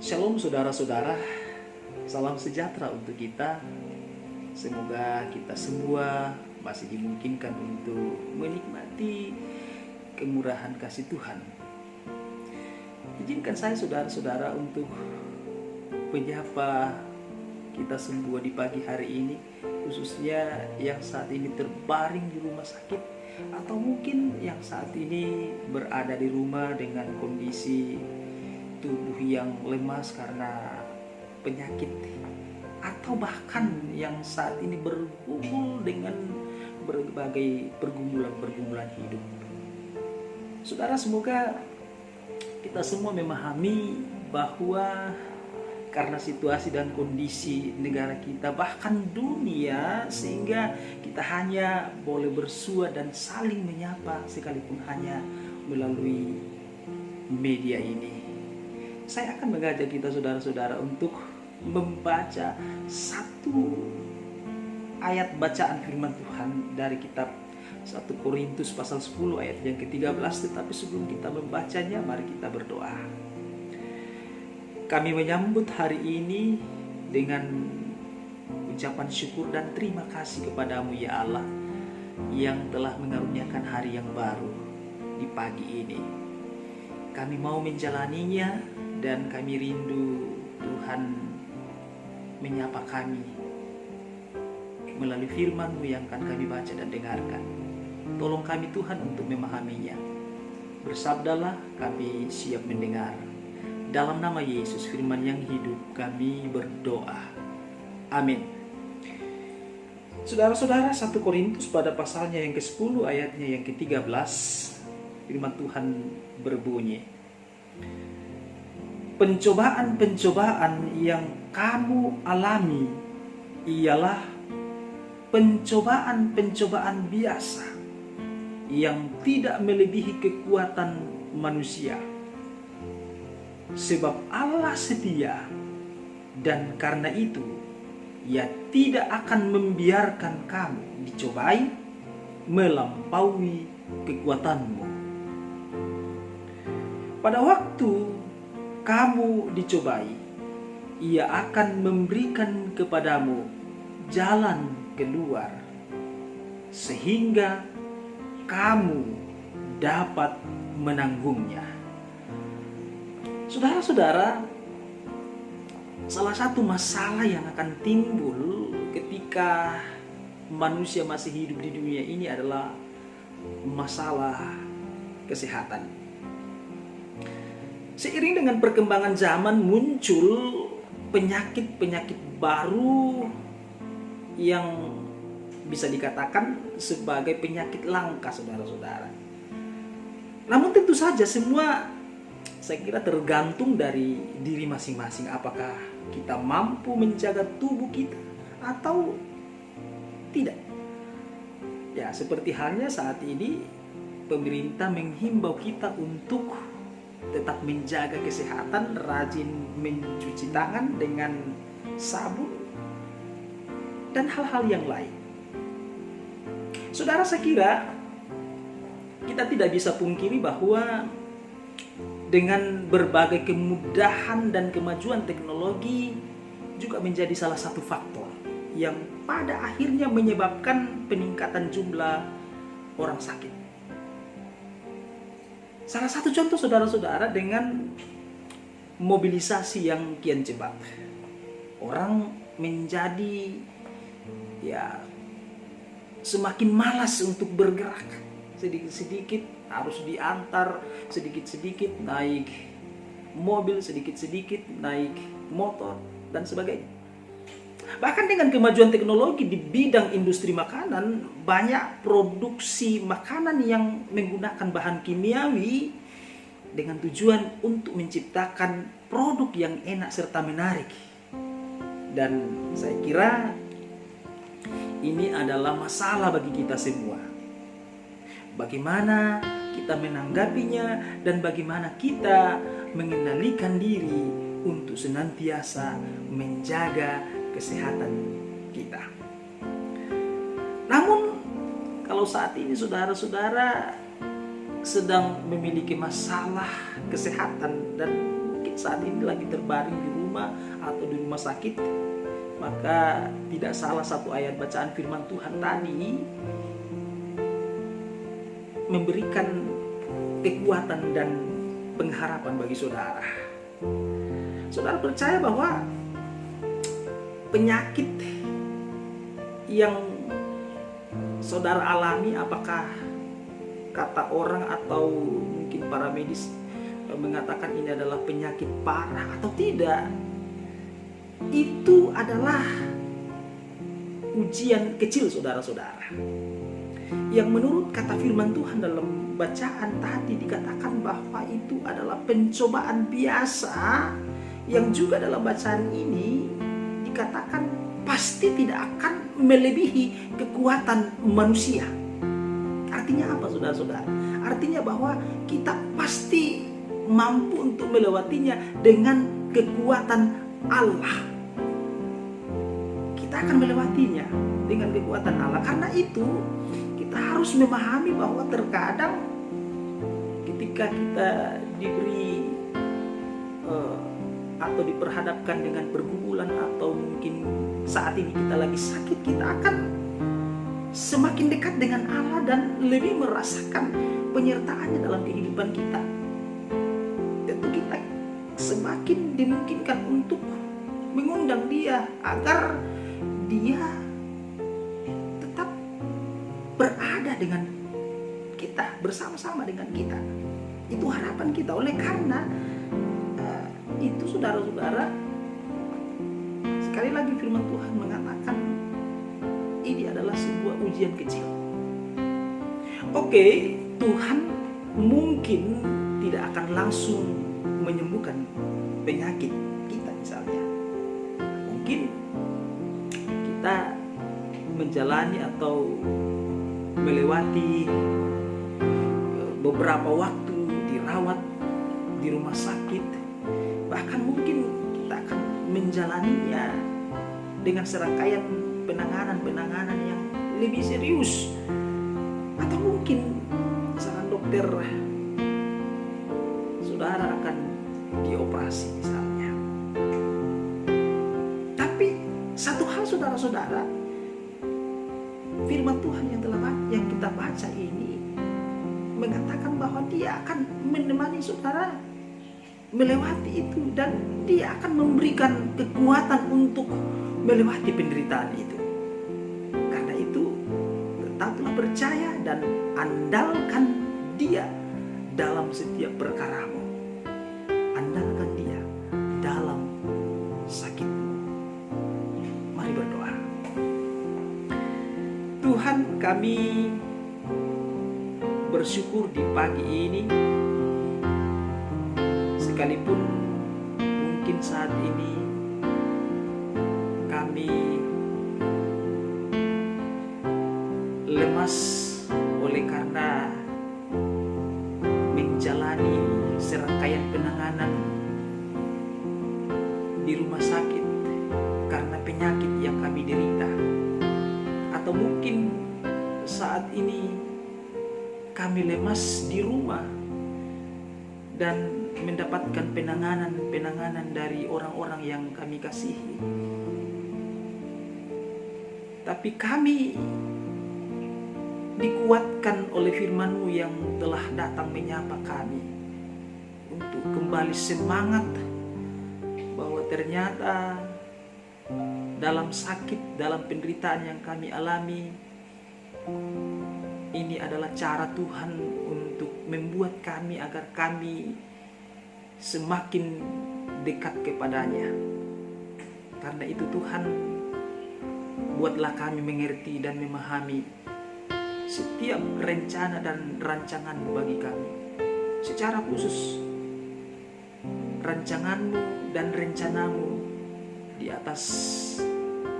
Shalom saudara-saudara, salam sejahtera untuk kita. Semoga kita semua masih dimungkinkan untuk menikmati kemurahan kasih Tuhan. Izinkan saya saudara-saudara untuk menyapa kita semua di pagi hari ini, khususnya yang saat ini terbaring di rumah sakit, atau mungkin yang saat ini berada di rumah dengan kondisi tubuh yang lemas karena penyakit, atau bahkan yang saat ini bergumul dengan berbagai pergumulan hidup. Saudara, semoga kita semua memahami bahwa karena situasi dan kondisi negara kita, bahkan dunia, sehingga kita hanya boleh bersua dan saling menyapa sekalipun hanya melalui media ini. Saya akan mengajak kita saudara-saudara untuk membaca satu ayat bacaan firman Tuhan dari kitab 1 Korintus pasal 10 ayat yang ke-13. Tetapi sebelum kita membacanya, mari kita berdoa. Kami menyambut hari ini dengan ucapan syukur dan terima kasih kepadamu ya Allah, yang telah mengaruniakan hari yang baru di pagi ini. Kami mau menjalaninya dan kami rindu Tuhan menyapa kami melalui firman-Mu yang akan kami baca dan dengarkan. Tolong kami Tuhan untuk memahaminya. Bersabdalah, kami siap mendengar. Dalam nama Yesus firman yang hidup kami berdoa. Amin. Saudara-saudara, 1 Korintus pada pasalnya yang ke-10 ayatnya yang ke-13, firman Tuhan berbunyi, pencobaan-pencobaan yang kamu alami ialah pencobaan-pencobaan biasa yang tidak melebihi kekuatan manusia. Sebab Allah setia, dan karena itu Ia tidak akan membiarkan kamu dicobai melampaui kekuatanmu. Pada waktu kamu dicobai, Ia akan memberikan kepadamu jalan keluar sehingga kamu dapat menanggungnya. Saudara-saudara, salah satu masalah yang akan timbul ketika manusia masih hidup di dunia ini adalah masalah kesehatan. Seiring dengan perkembangan zaman, muncul penyakit-penyakit baru yang bisa dikatakan sebagai penyakit langka, saudara-saudara. Namun tentu saja semua saya kira tergantung dari diri masing-masing, apakah kita mampu menjaga tubuh kita atau tidak. Ya, seperti halnya saat ini pemerintah menghimbau kita untuk tetap menjaga kesehatan, rajin mencuci tangan dengan sabun, dan hal-hal yang lain. Saudara, saya kira kita tidak bisa pungkiri bahwa dengan berbagai kemudahan dan kemajuan teknologi juga menjadi salah satu faktor yang pada akhirnya menyebabkan peningkatan jumlah orang sakit. Salah satu contoh, saudara-saudara, dengan mobilisasi yang kian cepat. Orang menjadi semakin malas untuk bergerak. Sedikit-sedikit harus diantar, sedikit-sedikit naik mobil, sedikit-sedikit naik motor, dan sebagainya. Bahkan dengan kemajuan teknologi di bidang industri makanan, banyak produksi makanan yang menggunakan bahan kimiawi dengan tujuan untuk menciptakan produk yang enak serta menarik. Dan saya kira ini adalah masalah bagi kita semua. Bagaimana kita menanggapinya dan bagaimana kita mengendalikan diri untuk senantiasa menjaga kesehatan kita. Namun kalau saat ini saudara-saudara sedang memiliki masalah kesehatan dan mungkin saat ini lagi terbaring di rumah atau di rumah sakit, maka tidak salah satu ayat bacaan firman Tuhan tadi memberikan kekuatan dan pengharapan bagi saudara. Saudara percaya bahwa penyakit yang saudara alami, apakah kata orang atau mungkin para medis mengatakan ini adalah penyakit parah atau tidak, itu adalah ujian kecil saudara-saudara, yang menurut kata firman Tuhan dalam bacaan tadi dikatakan bahwa itu adalah pencobaan biasa, yang juga dalam bacaan ini dikatakan pasti tidak akan melebihi kekuatan manusia. Artinya apa saudara-saudara? Artinya bahwa kita pasti mampu untuk melewatinya dengan kekuatan Allah. Kita akan melewatinya dengan kekuatan Allah. Karena itu kita harus memahami bahwa terkadang ketika kita diberi atau diperhadapkan dengan pergumulan, atau mungkin saat ini kita lagi sakit, kita akan semakin dekat dengan Allah dan lebih merasakan penyertaannya dalam kehidupan kita. Tentu kita semakin dimungkinkan untuk mengundang Dia agar Dia tetap berada dengan kita, bersama-sama dengan kita. Itu harapan kita. Oleh karena itu saudara-saudara, sekali lagi firman Tuhan mengatakan ini adalah sebuah ujian kecil. Oke, Tuhan mungkin tidak akan langsung menyembuhkan penyakit kita misalnya. Mungkin kita menjalani atau melewati beberapa waktu dirawat di rumah sakit. Bahkan mungkin kita akan menjalaninya dengan serangkaian penanganan yang lebih serius. Atau mungkin saran dokter, saudara akan dioperasi misalnya. Tapi satu hal saudara-saudara, firman Tuhan yang kita baca ini mengatakan bahwa Dia akan menemani saudara melewati itu, dan Dia akan memberikan kekuatan untuk melewati penderitaan itu. Karena itu tetaplah percaya dan andalkan Dia dalam setiap perkaramu. Andalkan Dia dalam sakitmu. Mari berdoa. Tuhan, kami bersyukur di pagi ini, sekalipun mungkin saat ini kami lemas oleh karena menjalani serangkaian penanganan di rumah sakit karena penyakit yang kami derita, atau mungkin saat ini kami lemas di rumah dan mendapatkan penanganan dari orang-orang yang kami kasihi. Tapi kami dikuatkan oleh firman-Mu yang telah datang menyapa kami untuk kembali semangat bahwa ternyata dalam sakit, dalam penderitaan yang kami alami, ini adalah cara Tuhan untuk membuat kami agar kami semakin dekat kepadanya. Karena itu Tuhan, buatlah kami mengerti dan memahami setiap rencana dan rancangan bagi kami. Secara khusus rancangan-Mu dan rencana-Mu di atas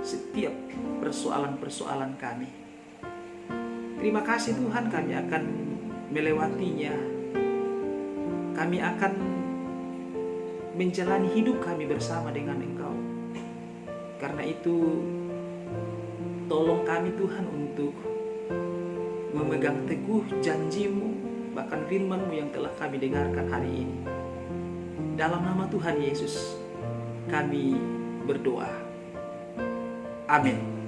setiap persoalan-persoalan kami. Terima kasih Tuhan, kami akan melewatinya. Kami akan menjalani hidup kami bersama dengan Engkau. Karena itu tolong kami Tuhan untuk memegang teguh janji-Mu, bahkan firman-Mu yang telah kami dengarkan hari ini. Dalam nama Tuhan Yesus kami berdoa. Amin.